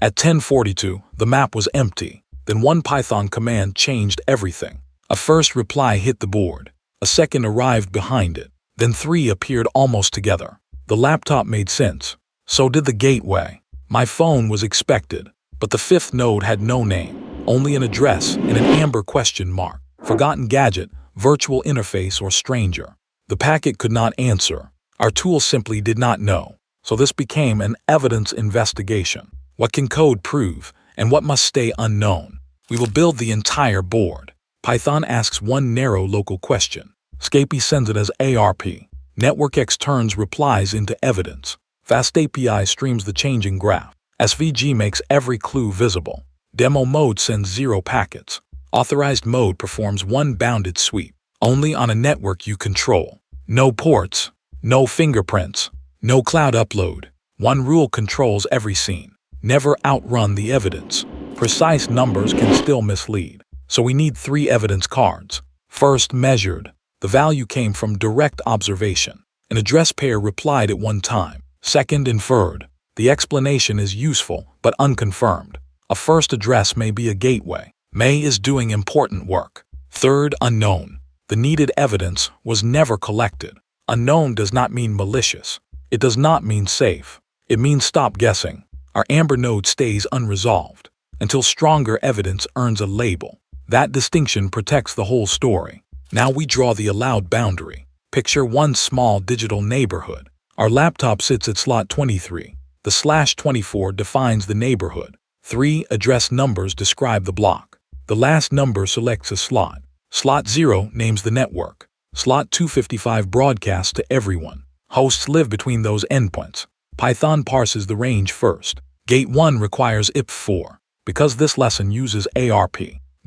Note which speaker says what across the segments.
Speaker 1: At 10:42, the map was empty. Then one Python command changed everything. A first reply hit the board. A second arrived behind it. Then three appeared almost together. The laptop made sense. So did the gateway. My phone was expected, but the fifth node had no name, only an address and an amber question mark. Forgotten gadget, virtual interface, or stranger. The packet could not answer. Our tool simply did not know. So this became an evidence investigation. What can code prove, and what must stay unknown? We will build the entire board. Python asks one narrow local question. Scapy sends it as ARP. NetworkX turns replies into evidence. FastAPI streams the changing graph. SVG makes every clue visible. Demo mode sends 0 packets. Authorized mode performs one bounded sweep. Only on a network you control. No ports, no fingerprints, no cloud upload. One rule controls every scene. Never outrun the evidence. Precise numbers can still mislead. So we need 3 evidence cards. First, measured. The value came from direct observation. An address pair replied at one time. Second, inferred. The explanation is useful but unconfirmed. A first address may be a gateway. May is doing important work. Third, unknown. The needed evidence was never collected. Unknown does not mean malicious. It does not mean safe. It means stop guessing. Our amber node stays unresolved until stronger evidence earns a label. That distinction protects the whole story. Now we draw the allowed boundary. Picture one small digital neighborhood. Our laptop sits at slot 23. The /24 defines the neighborhood. 3 address numbers describe the block. The last number selects a slot. Slot 0 names the network. Slot 255 broadcasts to everyone. Hosts live between those endpoints. Python parses the range first. Gate 1 requires IPv4. Because this lesson uses ARP.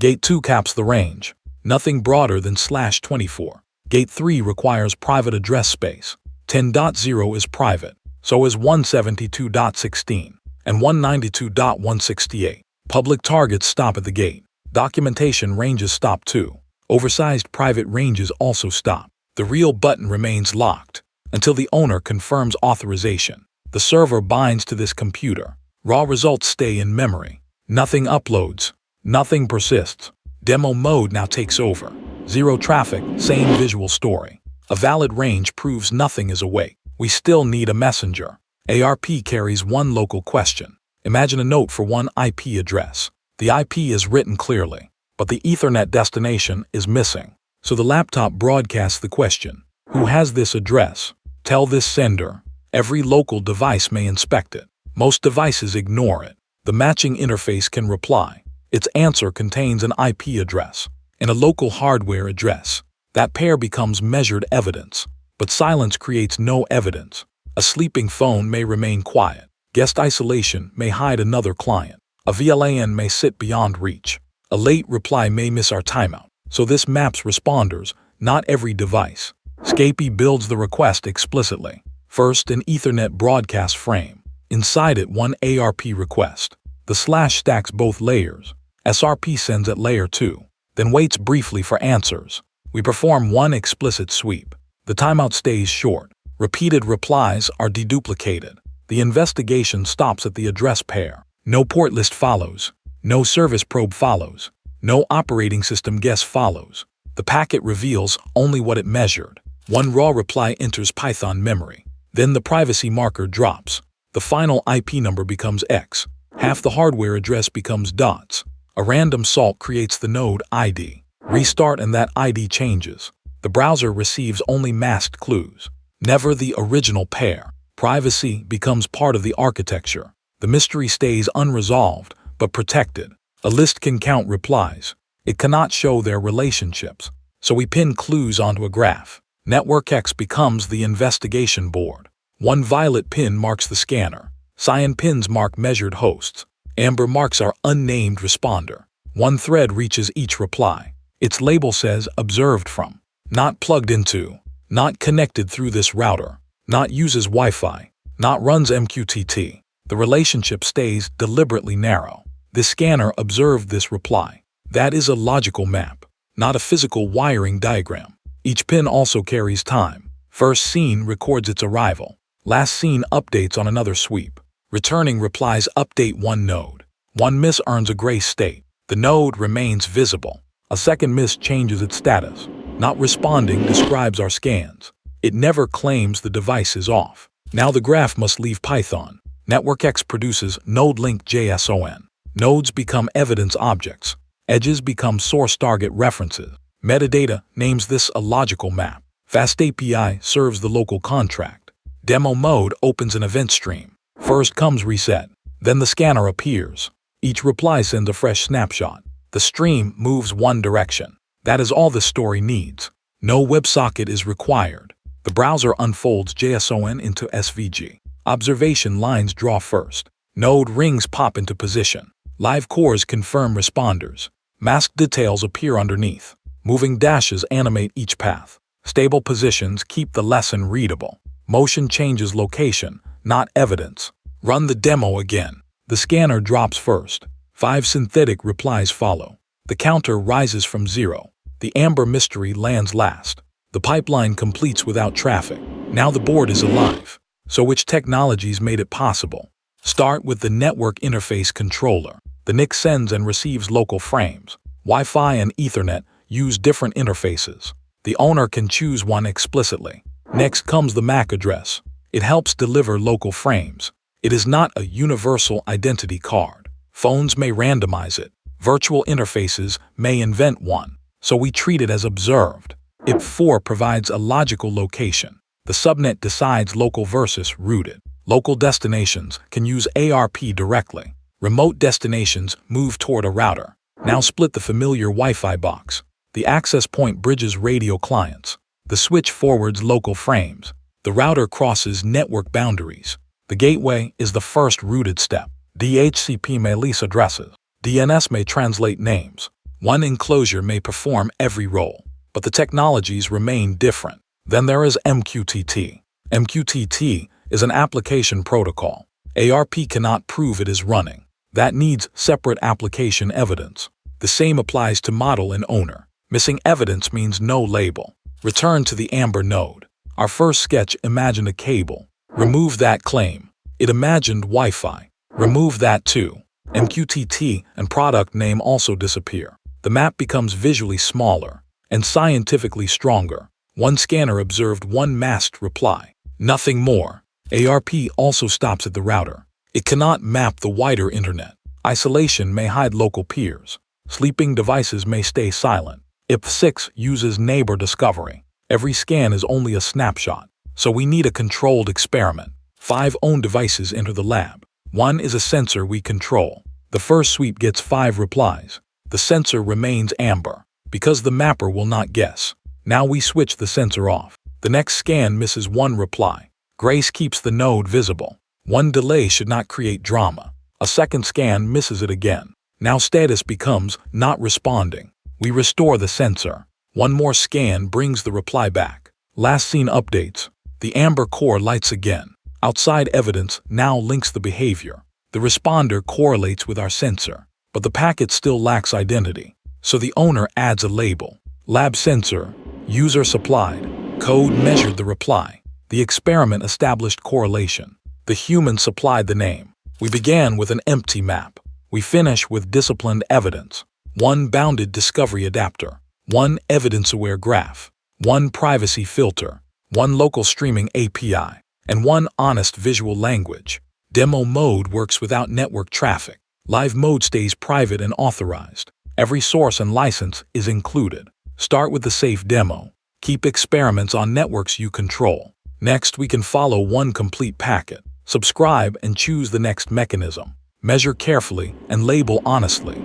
Speaker 1: Gate 2 caps the range. Nothing broader than /24. Gate 3 requires private address space. 10.0 is private. So is 172.16 and 192.168. Public targets stop at the gate. Documentation ranges stop too. Oversized private ranges also stop. The real button remains locked until the owner confirms authorization. The server binds to this computer. Raw results stay in memory. Nothing uploads. Nothing persists. Demo mode now takes over. 0 traffic, same visual story. A valid range proves nothing is awake. We still need a messenger. ARP carries one local question. Imagine a note for one IP address. The IP is written clearly, but the Ethernet destination is missing. So the laptop broadcasts the question. Who has this address? Tell this sender. Every local device may inspect it. Most devices ignore it. The matching interface can reply. Its answer contains an IP address and a local hardware address. That pair becomes measured evidence. But silence creates no evidence. A sleeping phone may remain quiet. Guest isolation may hide another client. A VLAN may sit beyond reach. A late reply may miss our timeout. So this maps responders, not every device. Scapy builds the request explicitly. First, an Ethernet broadcast frame. Inside it, one ARP request. The / stacks both layers. SRP sends at layer 2, then waits briefly for answers. We perform one explicit sweep. The timeout stays short. Repeated replies are deduplicated. The investigation stops at the address pair. No port list follows. No service probe follows. No operating system guess follows. The packet reveals only what it measured. One raw reply enters Python memory. Then the privacy marker drops. The final IP number becomes X. Half the hardware address becomes dots. A random salt creates the node ID. Restart and that ID changes. The browser receives only masked clues, never the original pair. Privacy becomes part of the architecture. The mystery stays unresolved, but protected. A list can count replies. It cannot show their relationships. So we pin clues onto a graph. NetworkX becomes the investigation board. One violet pin marks the scanner. Cyan pins mark measured hosts. Amber marks our unnamed responder. One thread reaches each reply. Its label says observed from. Not plugged into, not connected through this router, not uses Wi-Fi, not runs MQTT. The relationship stays deliberately narrow. This scanner observed this reply. That is a logical map, not a physical wiring diagram. Each pin also carries time. First seen records its arrival. Last seen updates on another sweep. Returning replies update one node. One miss earns a gray state. The node remains visible. A second miss changes its status. Not responding describes our scans. It never claims the device is off. Now the graph must leave Python. NetworkX produces node-link.json. Nodes become evidence objects. Edges become source target references. Metadata names this a logical map. FastAPI serves the local contract. Demo mode opens an event stream. First comes reset. Then the scanner appears. Each reply sends a fresh snapshot. The stream moves one direction. That is all the story needs. No WebSocket is required. The browser unfolds JSON into SVG. Observation lines draw first. Node rings pop into position. Live cores confirm responders. Masked details appear underneath. Moving dashes animate each path. Stable positions keep the lesson readable. Motion changes location, not evidence. Run the demo again. The scanner drops first. 5 synthetic replies follow. The counter rises from 0. The amber mystery lands last. The pipeline completes without traffic. Now the board is alive. So which technologies made it possible? Start with the network interface controller. The NIC sends and receives local frames. Wi-Fi and Ethernet use different interfaces. The owner can choose one explicitly. Next comes the MAC address. It helps deliver local frames. It is not a universal identity card. Phones may randomize it. Virtual interfaces may invent one. So we treat it as observed. IP4 provides a logical location. The subnet decides local versus rooted. Local destinations can use ARP directly. Remote destinations move toward a router. Now split the familiar Wi-Fi box. The access point bridges radio clients. The switch forwards local frames. The router crosses network boundaries. The gateway is the first rooted step. DHCP may lease addresses. DNS may translate names. One enclosure may perform every role, but the technologies remain different. Then there is MQTT. MQTT is an application protocol. ARP cannot prove it is running. That needs separate application evidence. The same applies to model and owner. Missing evidence means no label. Return to the Amber node. Our first sketch imagined a cable. Remove that claim. It imagined Wi-Fi. Remove that too. MQTT and product name also disappear. The map becomes visually smaller and scientifically stronger. One scanner observed one masked reply. Nothing more. ARP also stops at the router. It cannot map the wider internet. Isolation may hide local peers. Sleeping devices may stay silent. IP6 uses neighbor discovery. Every scan is only a snapshot, so we need a controlled experiment. 5 own devices enter the lab. One is a sensor we control. The first sweep gets 5 replies. The sensor remains amber, because the mapper will not guess. Now we switch the sensor off. The next scan misses 1 reply. Grace keeps the node visible. One delay should not create drama. A second scan misses it again. Now status becomes not responding. We restore the sensor. One more scan brings the reply back. Last seen updates. The amber core lights again. Outside evidence now links the behavior. The responder correlates with our sensor, but the packet still lacks identity. So the owner adds a label. Lab sensor, user supplied. Code measured the reply. The experiment established correlation. The human supplied the name. We began with an empty map. We finish with disciplined evidence. 1 bounded discovery adapter. 1 evidence-aware graph. 1 privacy filter. 1 local streaming API. And 1 honest visual language. Demo mode works without network traffic. Live mode stays private and authorized. Every source and license is included. Start with the safe demo. Keep experiments on networks you control. Next, we can follow 1 complete packet. Subscribe and choose the next mechanism. Measure carefully and label honestly.